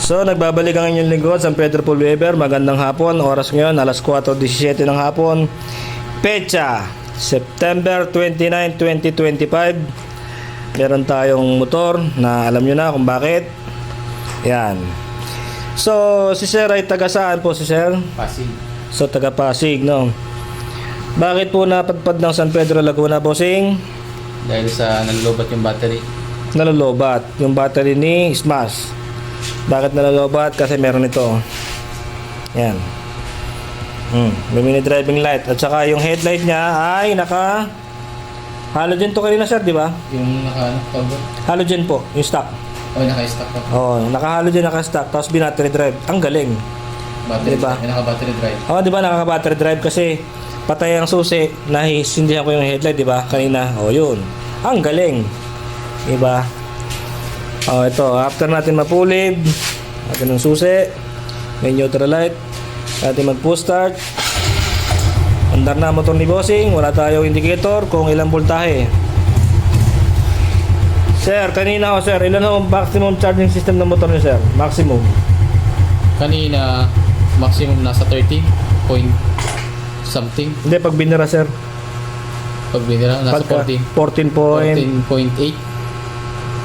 So, nagbabalik ang inyong lingkod, San Pedro Pulweber. Magandang hapon. Oras ngayon, alas 4:17 ng hapon. Pecha, September 29, 2025. Meron tayong motor na alam nyo na kung bakit. Yan. So, si Sir ay taga saan po si Sir? Pasig. So, taga Pasig, no? Bakit po napadpad ng San Pedro, Laguna, bossing? Dahil sa nalolobat yung battery. Nalolobat yung battery ni Smash. Bakit nalolobat? Kasi meron ito. Yan. May mini driving light. At saka yung headlight niya ay naka halogen to kanina, sir, di ba? Yung naka-cover. Halogen po, yung stock. O, naka-stock pa. Oh, naka-halogen, naka-stock, tapos binattery drive. Ang galing. Battery, Diba? may naka-battery drive. Oh, di ba nakaka-battery drive kasi patay ang susi, nahisindihan ko yung headlight, di ba? Kanina. Oh, yun. Ang galing. Di ba? Oh, ito, after natin mapulid, natin ang susi, may neutral light, natin mag-push start. Andar na motor ni bossing, wala tayong indicator kung ilang voltahe. Sir, kanina sir, ilan ang maximum charging system ng motor niyo, sir? Maximum. Kanina, maximum nasa 13 point something. Hindi, pag binira, sir. Pag binira, nasa 14 point 14.8.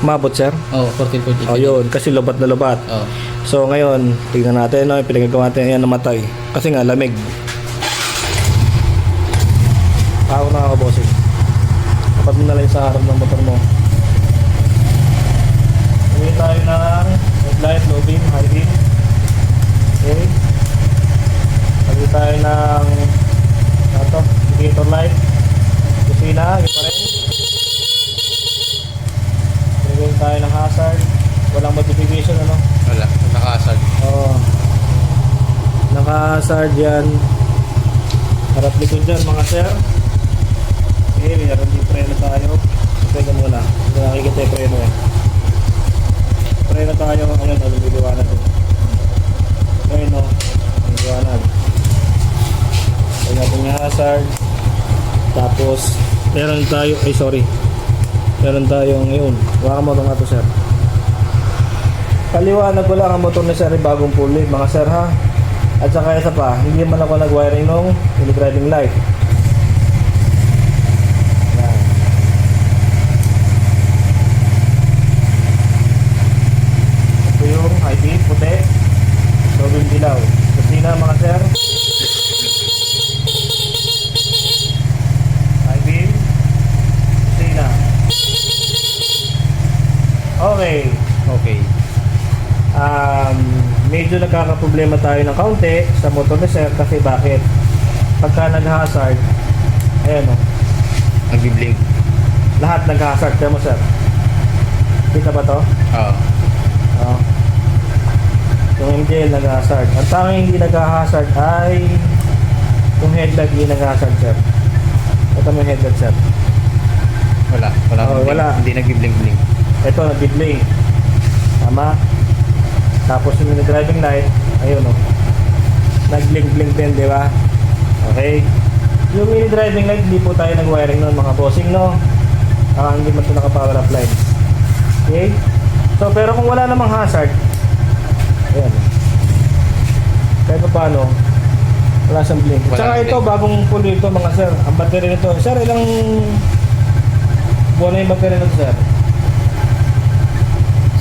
mabot, sir. Oh, 14.8. Oh, yun, kasi lobat na lobat. Oh. So, ngayon, tingnan natin, no, pinagagawa natin, ayan, namatay. Kasi nga, lamig. Ako na ako, bossing. Tapat mo na lang sa harap ng motor mo. Uwi tayo ng headlight, low beam, high beam. Okay. Uwi tayo ng indicator light. Kusina, yun pa rin. Uwi tayo ng hazard. Walang modification, ano? Wala, naka-hazard. Oo. Naka-hazard yan. Harap likod dyan, mga sir. Okay, meron din preno tayo. Teka muna, hindi nakikita yung preno eh. Preno tayo, ayan, lumiliwanag din. Preno, lumiliwanag. Ayan natin yung hazard. Tapos, meron tayo, meron tayong ngayon. Baka mo ito nga ito, sir. Paliwanag ko lang ang motor ni sir ay bagong pulley, mga sir, ha. At saka isa pa, hindi man ako nag-wiring nung driving light. Yan. Ito yung high beam, puti. Low beam, dilaw. Kusina, mga sir. High beam. Kusina. Okay. Okay. Medyo nagkakaproblema tayo ng kaunti sa motor ni sir kasi bakit? Pagka nag-hazard, ayan o, Nag-blink. lahat nag-hazard. Kaya mo, sir, kita ba to? Oo. Oo. Yung MGL nag-hazard. Ang tanging hindi nag-hazard ay yung headlight hindi nag-hazard, sir. Ito mo yung headlight, sir. Wala. Oh, wala. Hindi nag-blink-blink. Ito, nag-blink. Tama. Tapos yung driving light, ayun o, nag-blink-blink din, di ba? Okay. Yung mini driving light, hindi po tayo nag-wiring nun, mga bossing, no? Hindi man ito naka-power up line. Okay? So, pero kung wala namang hazard, ayan. Kahit pa paano, wala siyang blink. Tsaka ito, bagong pull ito, mga sir. Ang battery nito, sir, ilang buwan na yung battery nito, sir?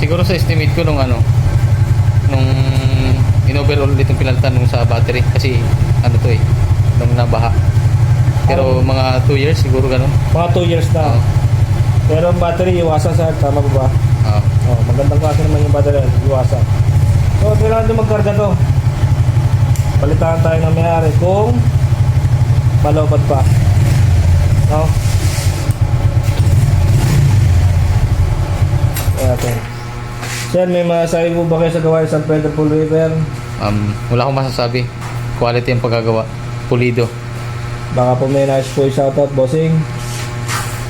Siguro sa estimate ko nung in-overall itong pinalitan nung sa battery kasi to nung nabaha. Pero mga 2 years siguro ganun. Mga 2 years na. Oo. Pero ang battery, iwasan, sir. Tama ba ba? Oo. Oh, magandang klase naman yung battery. Iwasan. So, kailangan din magkarga to. Palitan tayo ng may-ari kung malobad pa. No? Kaya ito. Sir, may masasabi po ba kayo sa gawain San Pedro Pulweber? Wala akong masasabi. Quality ang pagkagawa. Pulido. Baka po may nice po shoutout, bossing.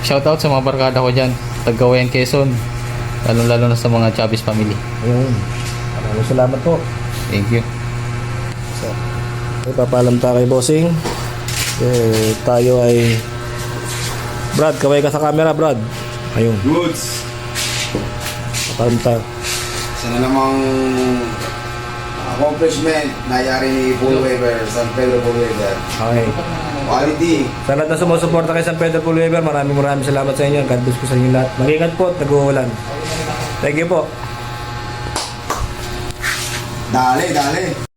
Shoutout sa mga barkada ko dyan. Taggawayan Quezon. Lalo na sa mga Chavez family. Ayun. Maraming salamat po. Thank you. So, ipapalam tayo kay bossing. Tayo ay Brad, kaway ka sa camera, Brad. Ayun. Goods. Papalam tayo. Sana namang accomplishment nangyari ni Paul Weber, San Pedro Paul Weber. Okay. Quality. Sa lahat na sumusuporta kay San Pedro Paul Weber, maraming salamat sa inyo. God bless po sa inyo lahat. Mag-ingat po at nag-uulan. Thank you po. Dale.